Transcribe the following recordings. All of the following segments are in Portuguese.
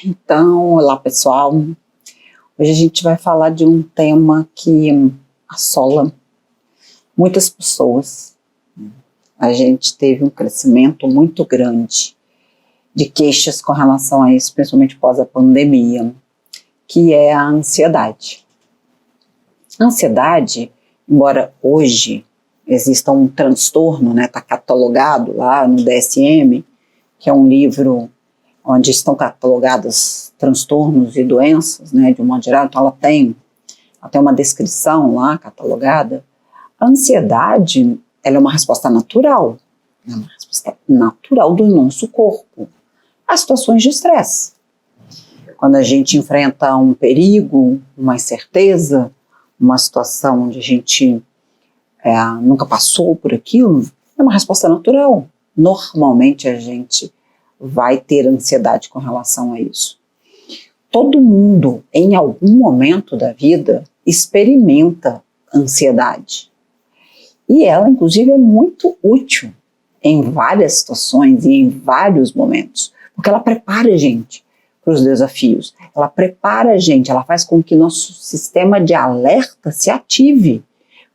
Então, olá pessoal, hoje a gente vai falar de um tema que assola muitas pessoas. A gente teve um crescimento muito grande de queixas com relação a isso, principalmente pós a pandemia, que é a ansiedade. A ansiedade, embora hoje exista um transtorno, está catalogado lá no DSM, que é um livro onde estão catalogados transtornos e doenças, de um modo geral, então ela tem uma descrição lá catalogada. A ansiedade, ela é uma resposta natural, uma resposta natural do nosso corpo a situações de estresse. Quando a gente enfrenta um perigo, uma incerteza, uma situação onde a gente nunca passou por aquilo, é uma resposta natural. Normalmente a gente vai ter ansiedade com relação a isso. Todo mundo, em algum momento da vida, experimenta ansiedade. E ela, inclusive, é muito útil em várias situações e em vários momentos, porque ela prepara a gente para os desafios, ela prepara a gente, ela faz com que nosso sistema de alerta se ative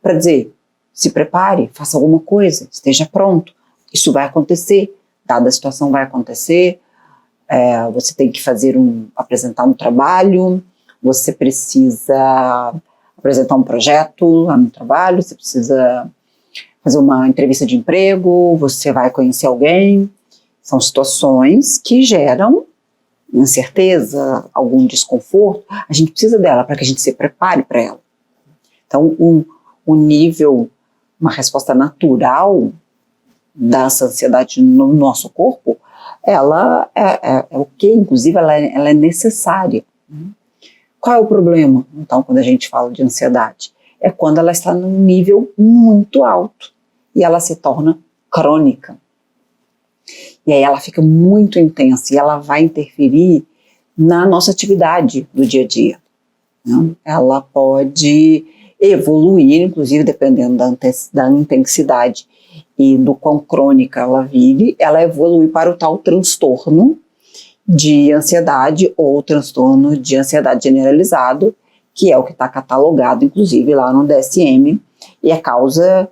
para dizer, se prepare, faça alguma coisa, esteja pronto, isso vai acontecer. Dada a situação vai acontecer, você tem que apresentar um trabalho, você precisa apresentar um projeto lá no trabalho, você precisa fazer uma entrevista de emprego, você vai conhecer alguém. São situações que geram incerteza, algum desconforto. A gente precisa dela para que a gente se prepare para ela. Então, o nível, uma resposta natural dessa ansiedade no nosso corpo, ela é o que, inclusive, ela é necessária. Qual é o problema, então, quando a gente fala de ansiedade? É quando ela está num nível muito alto e ela se torna crônica. E aí ela fica muito intensa e ela vai interferir na nossa atividade do dia a dia. Ela pode evoluir, inclusive, dependendo da intensidade e do quão crônica ela vive, ela evolui para o tal transtorno de ansiedade ou transtorno de ansiedade generalizado, que é o que está catalogado, inclusive, lá no DSM, e é causa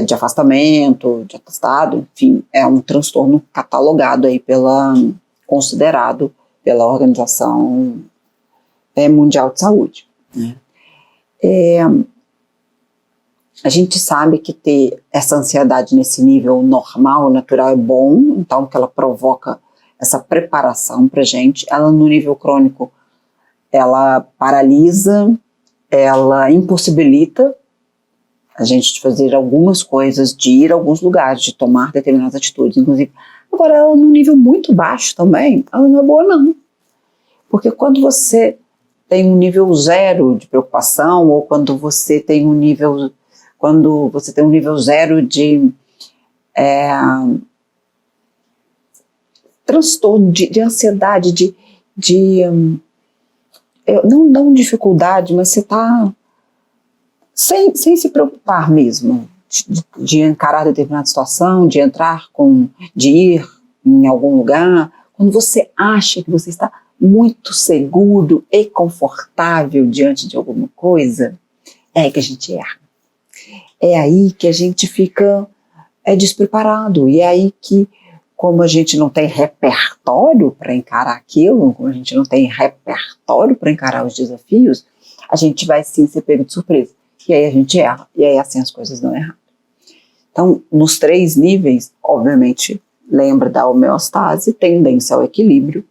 de afastamento, de atestado, enfim, é um transtorno catalogado aí considerado pela Organização Mundial de Saúde. A gente sabe que ter essa ansiedade nesse nível normal, natural, é bom, então que ela provoca essa preparação para a gente. Ela no nível crônico, ela paralisa, ela impossibilita a gente de fazer algumas coisas, de ir a alguns lugares, de tomar determinadas atitudes, inclusive. Agora, ela no nível muito baixo também, ela não é boa não, porque quando você tem um nível zero de preocupação, ou quando você tem um nível zero de transtorno, de ansiedade, não dificuldade, mas você está sem se preocupar mesmo de encarar determinada situação, de ir em algum lugar, quando você acha que você está muito seguro e confortável diante de alguma coisa, é aí que a gente erra. É aí que a gente fica despreparado, e é aí que, como a gente não tem repertório para encarar aquilo, como a gente não tem repertório para encarar os desafios, a gente vai sim ser pego de surpresa, e aí a gente erra, e aí assim as coisas dão errado. Então, nos 3 níveis, obviamente, lembra da homeostase, tendência ao equilíbrio,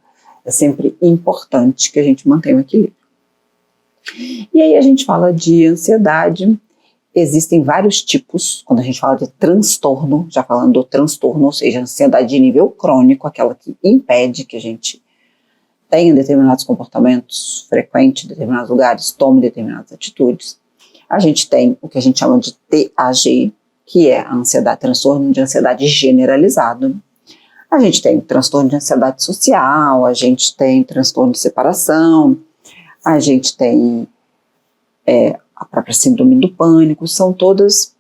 é sempre importante que a gente mantenha o equilíbrio. E aí a gente fala de ansiedade. Existem vários tipos, quando a gente fala de transtorno, já falando do transtorno, ou seja, ansiedade de nível crônico, aquela que impede que a gente tenha determinados comportamentos frequentes em determinados lugares, tome determinadas atitudes. A gente tem o que a gente chama de TAG, que é a ansiedade, transtorno de ansiedade generalizado. A gente tem transtorno de ansiedade social, a gente tem transtorno de separação, a gente tem a própria síndrome do pânico, são todas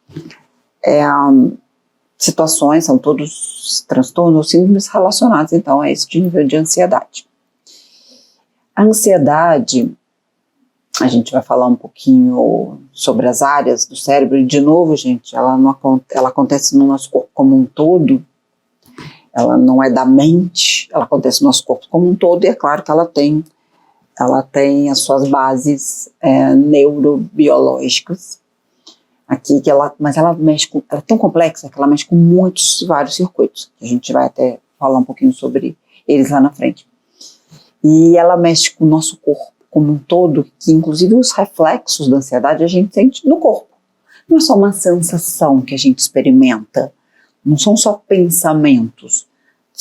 situações, são todos transtornos ou síndromes relacionados, então, a esse nível de ansiedade. A ansiedade, a gente vai falar um pouquinho sobre as áreas do cérebro, e de novo, gente, ela acontece no nosso corpo como um todo, ela não é da mente, ela acontece no nosso corpo como um todo, e é claro que ela tem as suas bases neurobiológicas aqui, mas ela é tão complexa que ela mexe com vários circuitos, a gente vai até falar um pouquinho sobre eles lá na frente. E ela mexe com o nosso corpo como um todo, que inclusive os reflexos da ansiedade a gente sente no corpo. Não é só uma sensação que a gente experimenta, não são só pensamentos.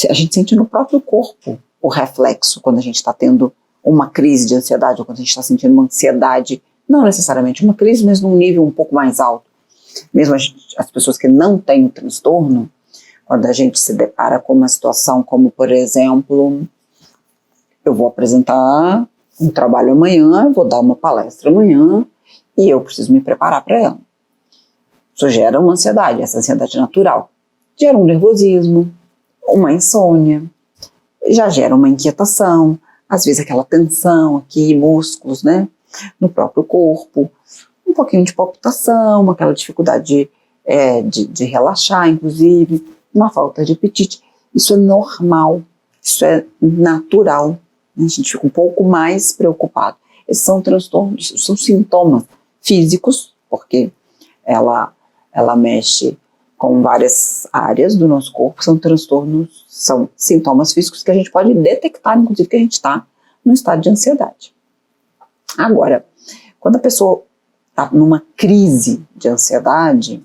A gente sente no próprio corpo o reflexo quando a gente está tendo uma crise de ansiedade, ou quando a gente está sentindo uma ansiedade, não necessariamente uma crise, mas num nível um pouco mais alto. Mesmo as pessoas que não têm o transtorno, quando a gente se depara com uma situação como, por exemplo, eu vou apresentar um trabalho amanhã, vou dar uma palestra amanhã e eu preciso me preparar para ela. Isso gera uma ansiedade, essa ansiedade natural. Gera um nervosismo, uma insônia, já gera uma inquietação, às vezes aquela tensão aqui, músculos, né, no próprio corpo, um pouquinho de palpitação, aquela dificuldade de relaxar, inclusive, uma falta de apetite. Isso é normal, isso é natural. A gente fica um pouco mais preocupado. Esses são transtornos, são sintomas físicos, porque ela mexe com várias áreas do nosso corpo, são transtornos, são sintomas físicos que a gente pode detectar, inclusive, que a gente está no estado de ansiedade. Agora, quando a pessoa está numa crise de ansiedade,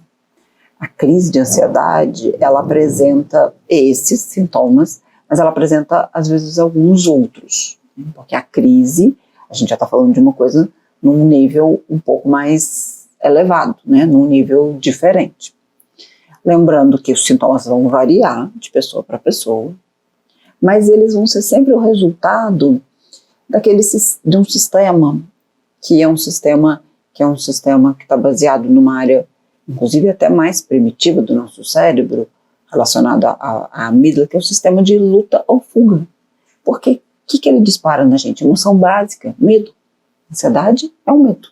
a crise de ansiedade, ela apresenta esses sintomas, mas ela apresenta, às vezes, alguns outros, porque a crise, a gente já está falando de uma coisa num nível um pouco mais elevado, né, num nível diferente. Lembrando que os sintomas vão variar de pessoa para pessoa, mas eles vão ser sempre o resultado de um sistema que é um sistema que está baseado numa área, inclusive até mais primitiva do nosso cérebro, relacionado à amígdala, que é o sistema de luta ou fuga. Porque o que ele dispara na gente? Emoção básica, medo. Ansiedade é um medo.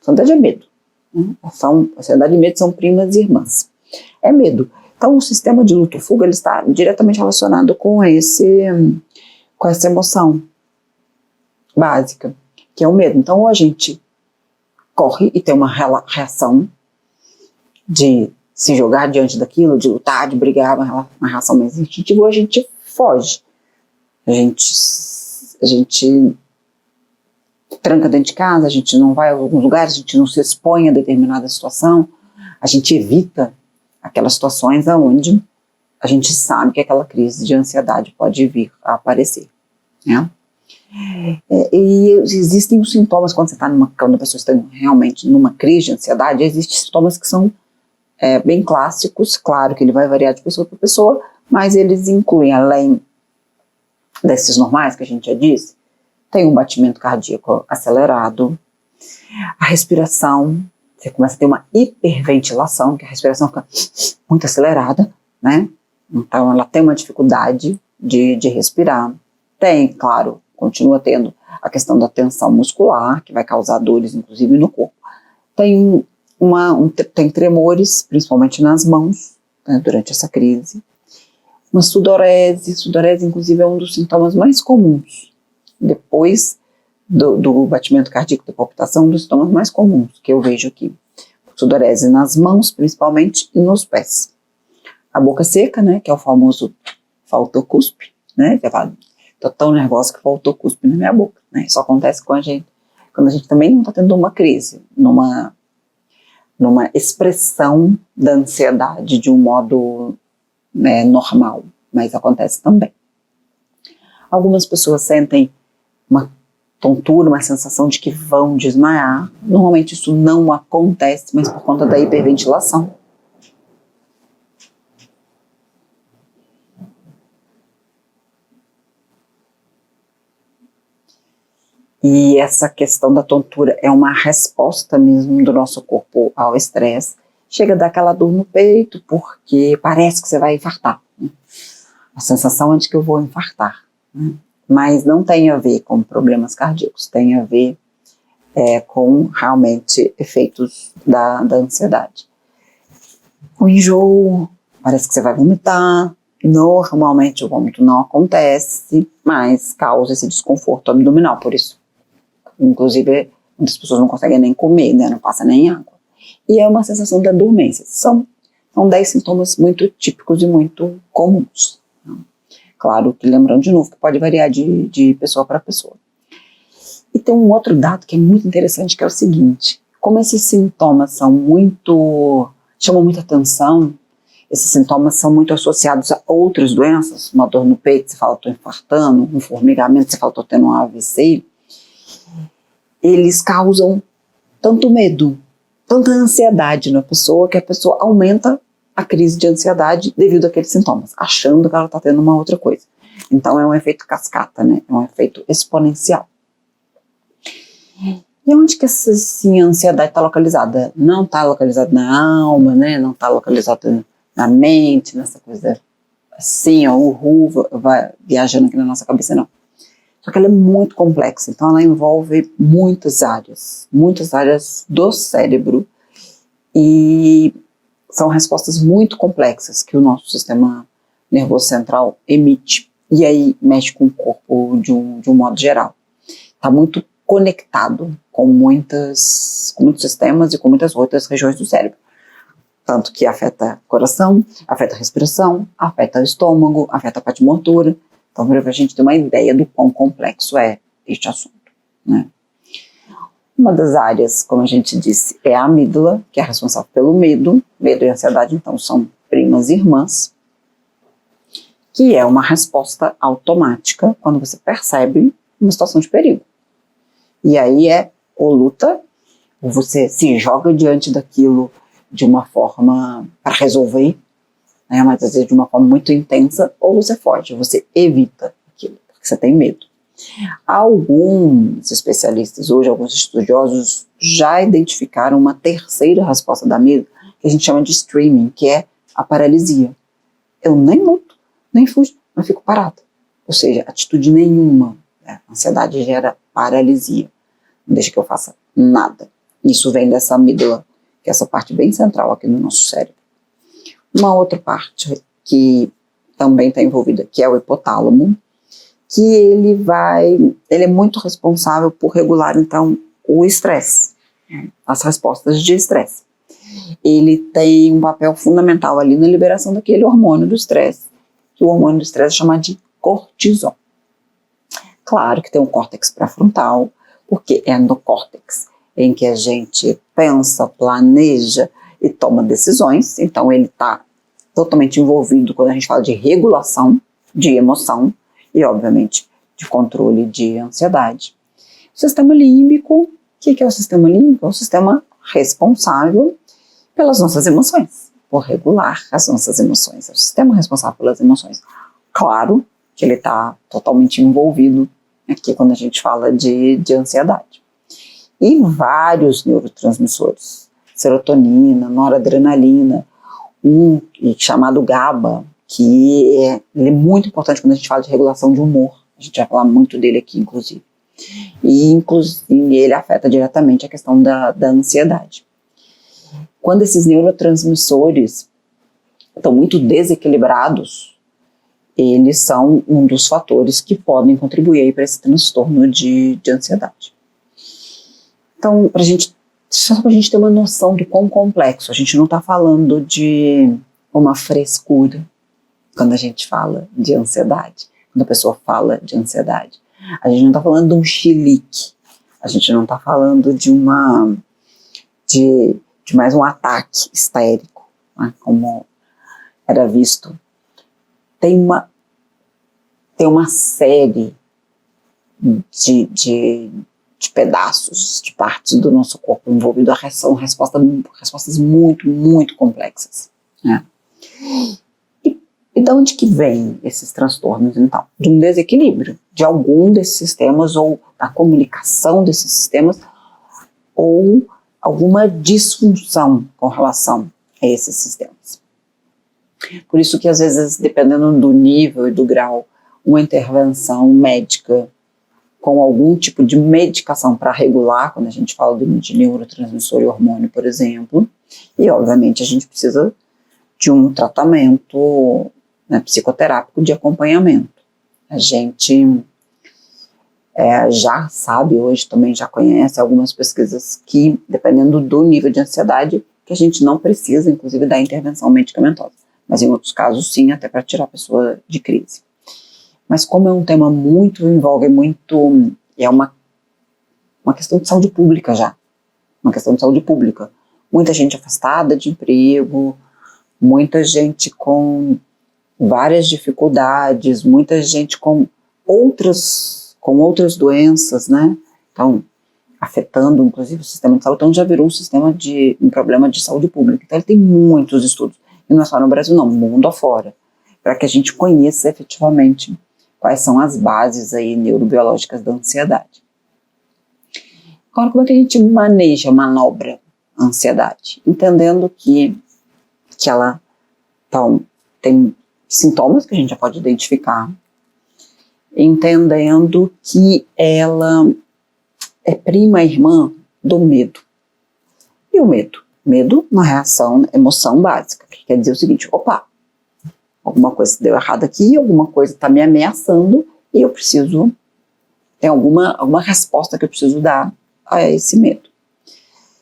Ansiedade é medo. Ansiedade e medo são primas e irmãs. É medo. Então o sistema de luta ou fuga ele está diretamente relacionado com essa emoção básica, que é o medo. Então ou a gente corre e tem uma reação de se jogar diante daquilo, de lutar, de brigar, uma reação mais instintiva, ou a gente foge. A gente tranca dentro de casa, a gente não vai a alguns lugares, a gente não se expõe a determinada situação, a gente evita aquelas situações onde a gente sabe que aquela crise de ansiedade pode vir a aparecer, né? E existem os sintomas quando a pessoa está realmente numa crise de ansiedade, existem sintomas que são bem clássicos, claro que ele vai variar de pessoa para pessoa, mas eles incluem, além desses normais que a gente já disse, tem um batimento cardíaco acelerado, a respiração, você começa a ter uma hiperventilação, que a respiração fica muito acelerada, né? Então ela tem uma dificuldade de respirar. Tem, claro, continua tendo a questão da tensão muscular, que vai causar dores, inclusive, no corpo. Tem tremores, principalmente nas mãos, né, durante essa crise. Uma sudorese, inclusive, é um dos sintomas mais comuns. Depois do batimento cardíaco, da palpitação, um dos sintomas mais comuns que eu vejo aqui. Sudorese nas mãos, principalmente, e nos pés. A boca seca, né, que é o famoso faltou cuspe, né, que fala, tô tão nervosa que faltou cuspe na minha boca, né, isso acontece com a gente, quando a gente também não está tendo uma crise, numa expressão da ansiedade de um modo, né, normal, mas acontece também. Algumas pessoas sentem uma tontura, uma sensação de que vão desmaiar. Normalmente isso não acontece, mas por conta da hiperventilação. E essa questão da tontura é uma resposta mesmo do nosso corpo ao estresse. Chega a dar aquela dor no peito, porque parece que você vai infartar, né? A sensação é de que eu vou infartar, né? mas não tem a ver com problemas cardíacos, tem a ver com realmente efeitos da ansiedade. O enjoo, parece que você vai vomitar, normalmente o vômito não acontece, mas causa esse desconforto abdominal, por isso, inclusive, muitas pessoas não conseguem nem comer, né, não passa nem água. E é uma sensação da dormência. São 10 sintomas muito típicos e muito comuns. Claro que lembrando de novo que pode variar de pessoa para pessoa. E tem um outro dado que é muito interessante, que é o seguinte: como esses sintomas chamam muita atenção, esses sintomas são muito associados a outras doenças, uma dor no peito, você fala, estou infartando, um formigamento, você fala, estou tendo um AVC, eles causam tanto medo, tanta ansiedade na pessoa, que a pessoa aumenta a crise de ansiedade devido àqueles sintomas, achando que ela está tendo uma outra coisa. Então é um efeito cascata, né? É um efeito exponencial. E onde que essa ansiedade está localizada? Não está localizada na alma, né? Não está localizada na mente, nessa coisa assim, ó, vai viajando aqui na nossa cabeça, não. Só que ela é muito complexa, então ela envolve muitas áreas do cérebro, e são respostas muito complexas que o nosso sistema nervoso central emite, e aí mexe com o corpo de um modo geral. Está muito conectado com muitos sistemas e com muitas outras regiões do cérebro. Tanto que afeta o coração, afeta a respiração, afeta o estômago, afeta a parte motora. Então, para a gente ter uma ideia do quão complexo é este assunto, né? Uma das áreas, como a gente disse, é a amígdala, que é responsável pelo medo. Medo e ansiedade, então, são primas irmãs, que é uma resposta automática quando você percebe uma situação de perigo. E aí ou luta, ou você se joga diante daquilo de uma forma para resolver, né, mas às vezes de uma forma muito intensa, ou você foge, você evita aquilo, porque você tem medo. Alguns especialistas hoje, alguns estudiosos, já identificaram uma terceira resposta da amígdala, que a gente chama de streaming, que é a paralisia. Eu nem luto, nem fujo, mas fico parada. Ou seja, atitude nenhuma. Né? A ansiedade gera paralisia. Não deixa que eu faça nada. Isso vem dessa amígdala, que é essa parte bem central aqui no nosso cérebro. Uma outra parte que também está envolvida, que é o hipotálamo, que ele é muito responsável por regular, então, o estresse, as respostas de estresse. Ele tem um papel fundamental ali na liberação daquele hormônio do estresse, que o hormônio do estresse é chamado de cortisol. Claro que tem um córtex pré-frontal, porque é no córtex em que a gente pensa, planeja e toma decisões, então ele está totalmente envolvido quando a gente fala de regulação de emoção e, obviamente, de controle de ansiedade. O sistema límbico, o que é o sistema límbico? É o sistema responsável pelas nossas emoções, por regular as nossas emoções, é o sistema responsável pelas emoções. Claro que ele está totalmente envolvido aqui quando a gente fala de ansiedade. E vários neurotransmissores, serotonina, noradrenalina, chamado GABA, que ele é muito importante quando a gente fala de regulação de humor. A gente vai falar muito dele aqui, inclusive. E ele afeta diretamente a questão da ansiedade. Quando esses neurotransmissores estão muito desequilibrados, eles são um dos fatores que podem contribuir para esse transtorno de ansiedade. Então, só para a gente ter uma noção do quão complexo, a gente não está falando de uma frescura quando a gente fala de ansiedade, quando a pessoa fala de ansiedade. A gente não está falando de um chilique, a gente não está falando de mais um ataque histérico, né, como era visto. Tem uma série de pedaços, de partes do nosso corpo envolvido, são respostas muito, muito complexas. Né? E de onde que vem esses transtornos, então? De um desequilíbrio de algum desses sistemas, ou da comunicação desses sistemas, ou alguma disfunção com relação a esses sistemas. Por isso que, às vezes, dependendo do nível e do grau, uma intervenção médica com algum tipo de medicação para regular, quando a gente fala de neurotransmissor e hormônio, por exemplo, e obviamente a gente precisa de um tratamento, né, psicoterápico de acompanhamento. A gente já sabe hoje, também já conhece algumas pesquisas que, dependendo do nível de ansiedade, que a gente não precisa, inclusive, da intervenção medicamentosa. Mas em outros casos, sim, até para tirar a pessoa de crise. Mas como é um tema envolve muito, é uma questão de saúde pública já, uma questão de saúde pública. Muita gente afastada de emprego, muita gente com várias dificuldades, muita gente com outras doenças, né? Então, afetando inclusive o sistema de saúde, então já virou um problema de saúde pública. Então ele tem muitos estudos, e não é só no Brasil não, no mundo afora, para que a gente conheça efetivamente quais são as bases aí neurobiológicas da ansiedade. Agora, como é que a gente manobra a ansiedade? Entendendo que ela tem sintomas que a gente já pode identificar, entendendo que ela é prima irmã do medo. E o medo? Medo, uma emoção básica, que quer dizer o seguinte: opa, alguma coisa deu errado aqui, alguma coisa está me ameaçando e eu preciso, tem alguma resposta que eu preciso dar a esse medo.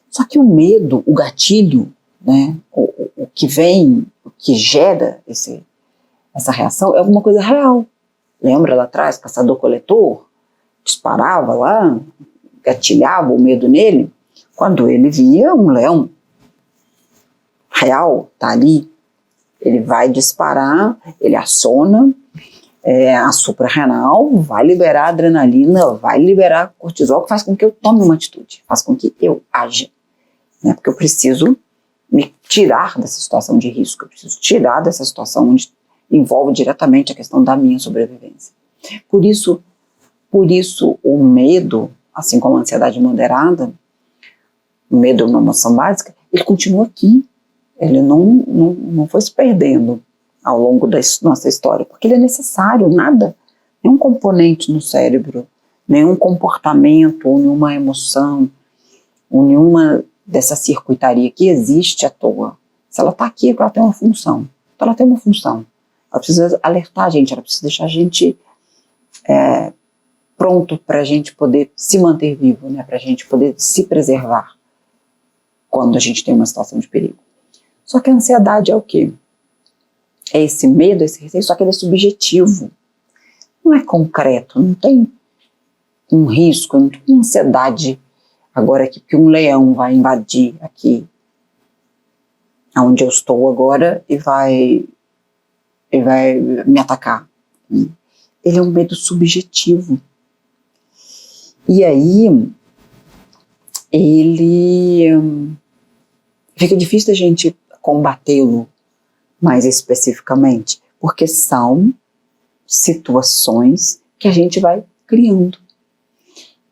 Só que o medo, o gatilho, né, o que vem, o que gera essa reação é alguma coisa real. Lembra lá atrás, caçador-coletor, disparava lá, gatilhava o medo nele, quando ele via um leão real, tá ali, ele vai disparar, ele aciona a suprarrenal, vai liberar adrenalina, vai liberar cortisol, que faz com que eu tome uma atitude, faz com que eu aja, né? Porque eu preciso me tirar dessa situação de risco, eu preciso tirar dessa situação onde envolve diretamente a questão da minha sobrevivência. Por isso o medo, assim como a ansiedade moderada, o medo é uma emoção básica, ele continua aqui, ele não foi se perdendo ao longo da nossa história, porque ele é necessário, nenhum componente no cérebro, nenhum comportamento, ou nenhuma emoção, ou nenhuma dessa circuitaria que existe à toa. Se ela está aqui, é porque ela tem uma função. Então ela tem uma função. Ela precisa alertar a gente, ela precisa deixar a gente pronto para a gente poder se manter vivo, né? Para a gente poder se preservar quando a gente tem uma situação de perigo. Só que a ansiedade é o quê? É esse medo, esse receio, só que ele é subjetivo. Não é concreto, não tem um risco, não tem uma ansiedade agora aqui, porque um leão vai invadir aqui onde eu estou agora e vai me atacar. Ele é um medo subjetivo. E aí, fica difícil a gente combatê-lo mais especificamente, porque são situações que a gente vai criando.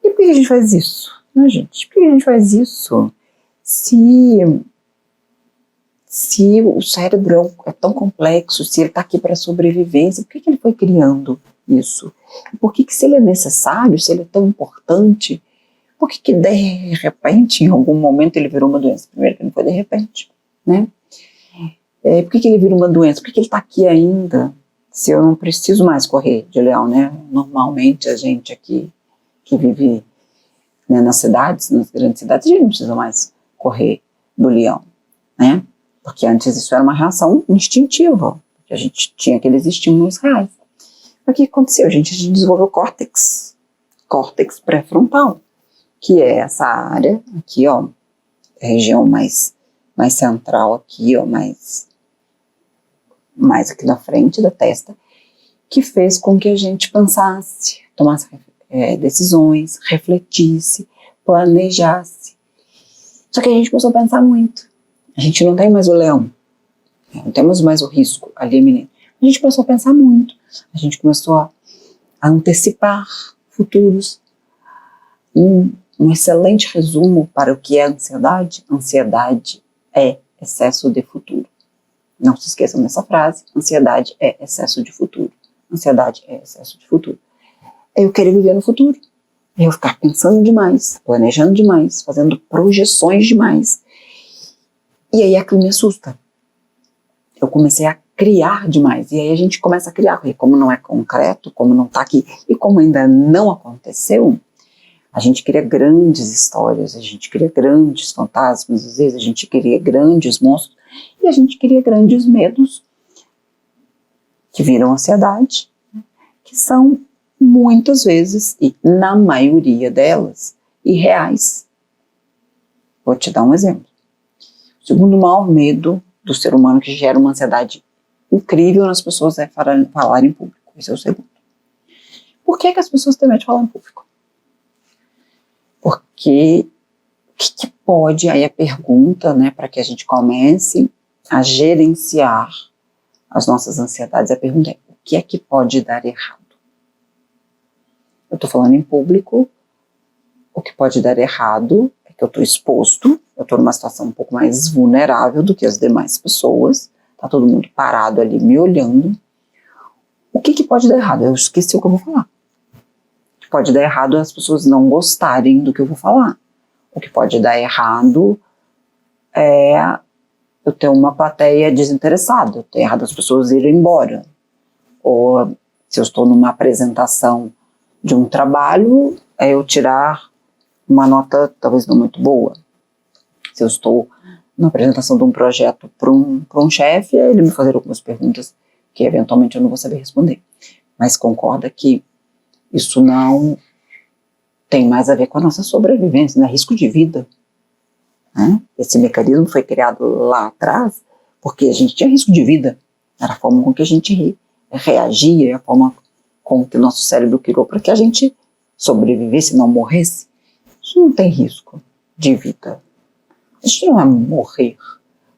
E por que a gente faz isso? Não, gente, por que a gente faz isso? Se o cérebro é tão complexo, se ele está aqui para sobrevivência, por que ele foi criando isso? E por que se ele é necessário, se ele é tão importante, por que de repente, em algum momento, ele virou uma doença? Primeiro que não foi de repente, né? Por que ele virou uma doença? Por que ele está aqui ainda, se eu não preciso mais correr de leão, né? Normalmente a gente aqui, que vive, né, nas cidades, nas grandes cidades, a gente não precisa mais correr do leão, né? Porque antes isso era uma reação instintiva, porque a gente tinha aqueles estímulos reais. Mas o que aconteceu? A gente desenvolveu córtex pré-frontal, que é essa área aqui, ó, a região mais central aqui, ó, mais aqui na frente da testa, que fez com que a gente pensasse, tomasse decisões, refletisse, planejasse. Só que a gente começou a pensar muito. A gente não tem mais o leão, não temos mais o risco ali iminente. A gente começou a pensar muito, a gente começou a antecipar futuros. Um excelente resumo para o que é ansiedade: ansiedade é excesso de futuro. Não se esqueçam dessa frase: ansiedade é excesso de futuro. Ansiedade é excesso de futuro. É eu querer viver no futuro. É eu ficar pensando demais, planejando demais, fazendo projeções demais. E aí aquilo me assusta. Eu comecei a criar demais. E aí a gente começa a criar. E como não é concreto, como não está aqui, e como ainda não aconteceu, a gente cria grandes histórias, a gente cria grandes fantasmas, às vezes a gente cria grandes monstros, e a gente cria grandes medos, que viram ansiedade, que são muitas vezes, e na maioria delas, irreais. Vou te dar um exemplo. O segundo maior medo do ser humano que gera uma ansiedade incrível nas pessoas é falar em público. Esse é o segundo. Por que as pessoas têm medo de falar em público? Porque o que pode, aí a pergunta, né, para que a gente comece a gerenciar as nossas ansiedades, a pergunta é: o que é que pode dar errado? Eu estou falando em público, o que pode dar errado é que eu estou exposto, eu estou numa situação um pouco mais vulnerável do que as demais pessoas, está todo mundo parado ali me olhando. O que pode dar errado? Eu esqueci o que eu vou falar. O que pode dar errado é as pessoas não gostarem do que eu vou falar. O que pode dar errado é eu ter uma plateia desinteressada, ter errado as pessoas irem embora. Ou se eu estou numa apresentação de um trabalho, é eu tirar uma nota talvez não muito boa. Se eu estou na apresentação de um projeto para um chefe, é ele me fazer algumas perguntas que eventualmente eu não vou saber responder. Mas concorda que isso não tem mais a ver com a nossa sobrevivência, não é risco de vida. Né? Esse mecanismo foi criado lá atrás porque a gente tinha risco de vida. Era a forma com que a gente reagia, a forma com que o nosso cérebro criou para que a gente sobrevivesse, não morresse. Isso não tem risco de vida. A gente não vai morrer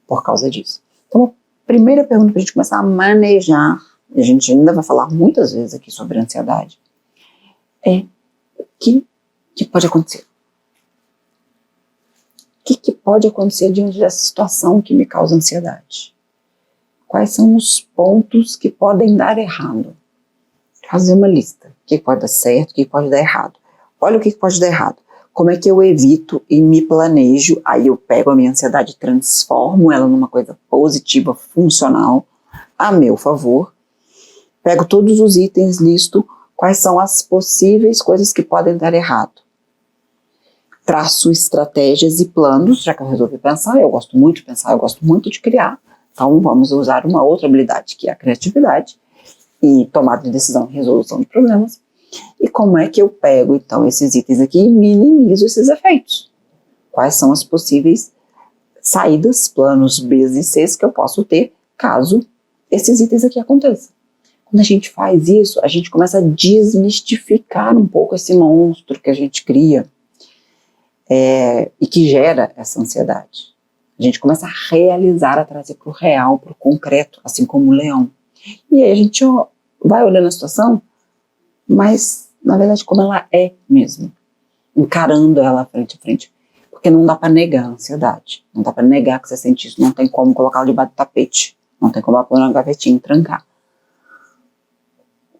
por causa disso. Então, a primeira pergunta para a gente começar a manejar, e a gente ainda vai falar muitas vezes aqui sobre ansiedade, é o que pode acontecer. O que pode acontecer diante dessa situação que me causa ansiedade? Quais são os pontos que podem dar errado? Fazer uma lista. O que pode dar certo, o que pode dar errado. Olha o que pode dar errado. Como é que eu evito e me planejo? Aí eu pego a minha ansiedade e transformo ela numa coisa positiva, funcional, a meu favor. Pego todos os itens, listo quais são as possíveis coisas que podem dar errado. Traço estratégias e planos, já que eu resolvi pensar, eu gosto muito de pensar, eu gosto muito de criar. Então vamos usar uma outra habilidade, que é a criatividade, e tomada de decisão e resolução de problemas. E como é que eu pego, então, esses itens aqui e minimizo esses efeitos? Quais são as possíveis saídas, planos B e C que eu posso ter, caso esses itens aqui aconteçam? Quando a gente faz isso, a gente começa a desmistificar um pouco esse monstro que a gente cria e que gera essa ansiedade. A gente começa a realizar, a trazer para o real, para o concreto, assim como o leão. E aí a gente vai olhando a situação, mas, na verdade, como ela é mesmo, encarando ela frente a frente. Porque não dá para negar a ansiedade, não dá para negar que você sente isso, não tem como colocar ela debaixo do tapete, não tem como pôr na gavetinha e trancar.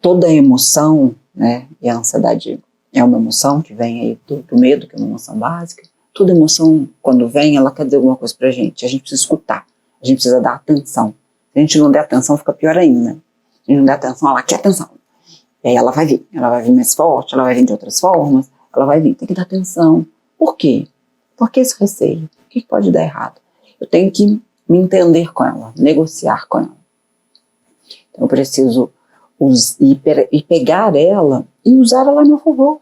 Toda emoção, né, e a ansiedade é uma emoção que vem aí do medo, que é uma emoção básica. Toda emoção, quando vem, ela quer dizer alguma coisa pra gente, a gente precisa escutar, a gente precisa dar atenção. Se a gente não der atenção, fica pior ainda. Se a gente não der atenção, ela quer atenção. E aí ela vai vir mais forte, ela vai vir de outras formas, ela vai vir, tem que dar atenção. Por quê? Por que esse receio? O que pode dar errado? Eu tenho que me entender com ela, negociar com ela. Então eu preciso pegar ela e usar ela a meu favor.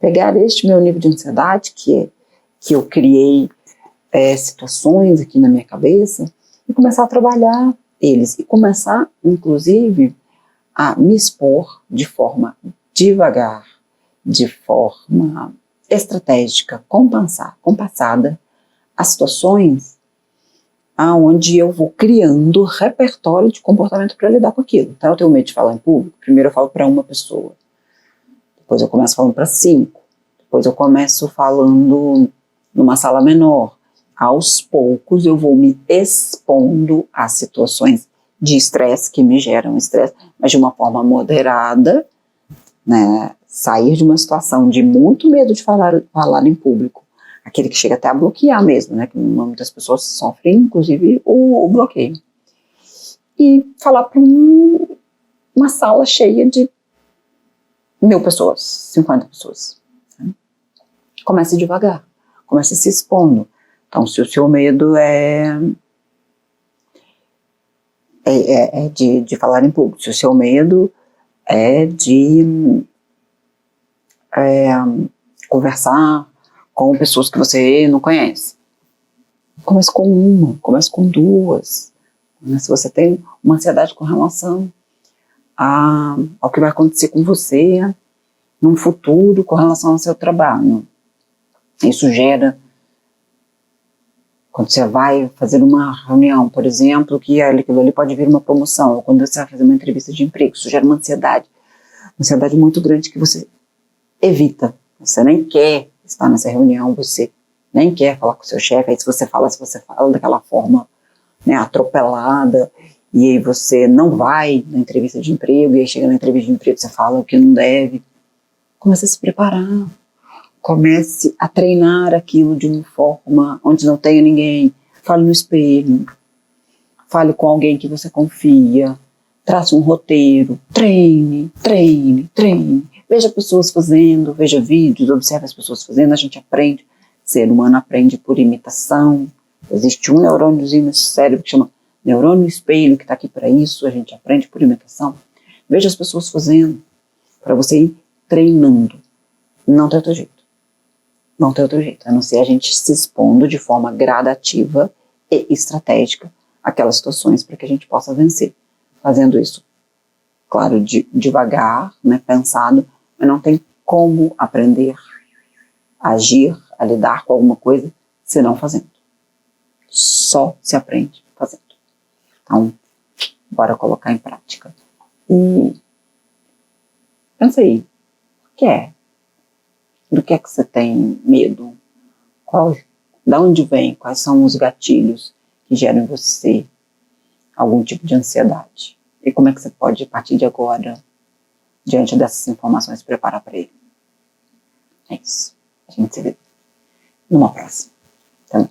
Pegar este meu nível de ansiedade, que eu criei situações aqui na minha cabeça, e começar a trabalhar eles. E começar, inclusive, a me expor de forma devagar, de forma estratégica, compassada, a situações onde eu vou criando repertório de comportamento para lidar com aquilo. Então eu tenho medo de falar em público, primeiro eu falo para uma pessoa, depois eu começo falando para 5, depois eu começo falando numa sala menor. Aos poucos eu vou me expondo a situações de estresse que me geram estresse, mas de uma forma moderada, né? Sair de uma situação de muito medo de falar em público, aquele que chega até a bloquear mesmo, né? Que muitas pessoas sofrem, inclusive, o bloqueio. E falar para uma sala cheia de 1.000 pessoas, 50 pessoas. Né? Comece devagar, comece se expondo. Então, se o seu medo é de falar em público, se o seu medo é de conversar com pessoas que você não conhece, comece com uma, comece com duas. Né? Se você tem uma ansiedade com relação ao que vai acontecer com você num futuro com relação ao seu trabalho, isso gera, quando você vai fazer uma reunião, por exemplo, que aquilo ali pode vir uma promoção, ou quando você vai fazer uma entrevista de emprego, isso gera uma ansiedade muito grande que você evita. Você nem quer estar nessa reunião, você nem quer falar com o seu chefe, aí se você fala daquela forma, né, atropelada, e aí você não vai na entrevista de emprego, e aí chega na entrevista de emprego você fala o que não deve. Comece a se preparar, comece a treinar aquilo de uma forma onde não tenha ninguém. Fale no espelho, fale com alguém que você confia, trace um roteiro, treine. Veja pessoas fazendo, veja vídeos, observe as pessoas fazendo, a gente aprende. Ser humano aprende por imitação. Existe um neurôniozinho no cérebro que chama neurônio espelho, que está aqui para isso, a gente aprende por imitação. Veja as pessoas fazendo, para você ir treinando. Não tem outro jeito. Não tem outro jeito, a não ser a gente se expondo de forma gradativa e estratégica aquelas situações para que a gente possa vencer. Fazendo isso, claro, devagar, né, pensado, mas não tem como aprender a agir, a lidar com alguma coisa, se não fazendo. Só se aprende fazendo. Então, bora colocar em prática. E pensa aí, o que é? Do que é que você tem medo? Da onde vem? Quais são os gatilhos que geram em você algum tipo de ansiedade? E como é que você pode, a partir de agora, diante dessas informações, se preparar para ele? É isso. A gente se vê numa próxima. Então,